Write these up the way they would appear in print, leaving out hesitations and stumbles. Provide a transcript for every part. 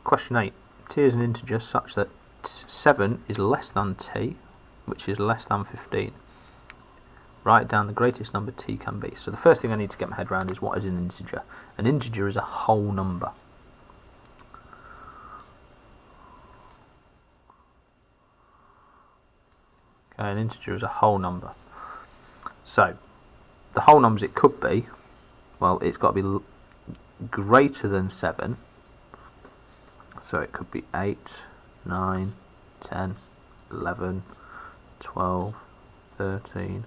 question 8. T is an integer such that 7 is less than t, which is less than 15. Write down the greatest number t can be. So the first thing I need to get my head around is what is an integer. An integer is a whole number. Okay, an integer is a whole number. So the whole numbers it could be, well, it's got to be greater than 7. So it could be 8, 9, 10, 11, 12, 13,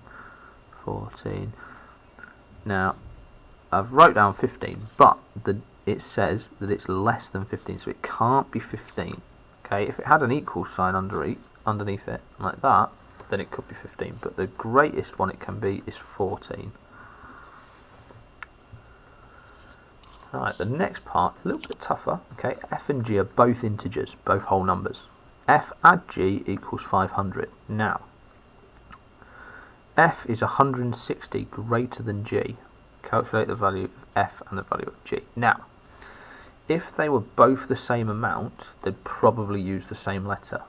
14. Now, I've wrote down 15, but it says that it's less than 15, so it can't be 15. Okay, if it had an equal sign underneath it, like that, then it could be 15, but the greatest one it can be is 14. Alright, the next part, a little bit tougher. Okay, f and g are both integers, both whole numbers. F add g equals 500. Now, f is 160 greater than g. Calculate the value of f and the value of g. Now, if they were both the same amount, they'd probably use the same letter.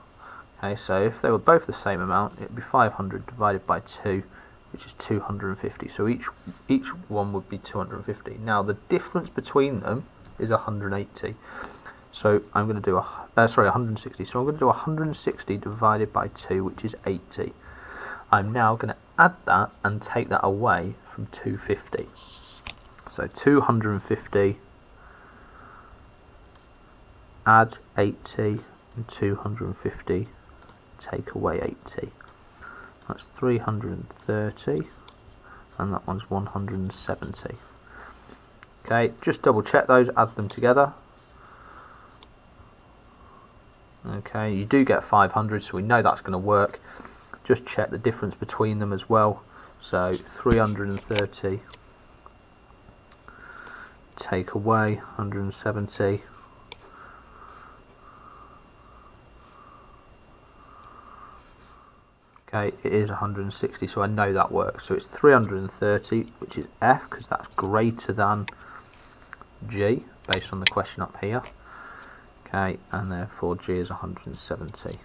Okay, so if they were both the same amount, it would be 500 divided by 2, which is 250. So each one would be 250. Now, the difference between them is 180. So I'm going to do 160. So I'm going to do 160 divided by 2, which is 80. I'm now going to add that and take that away from 250. So 250, add 80, and 250, take away 80. That's 330, and that one's 170. Okay, just double check those, add them together. Okay, you do get 500, so we know that's going to work. Just check the difference between them as well. So 330 take away 170. Okay, it is 160, so I know that works. So it's 330, which is f, because that's greater than g, based on the question up here. Okay, and therefore g is 170.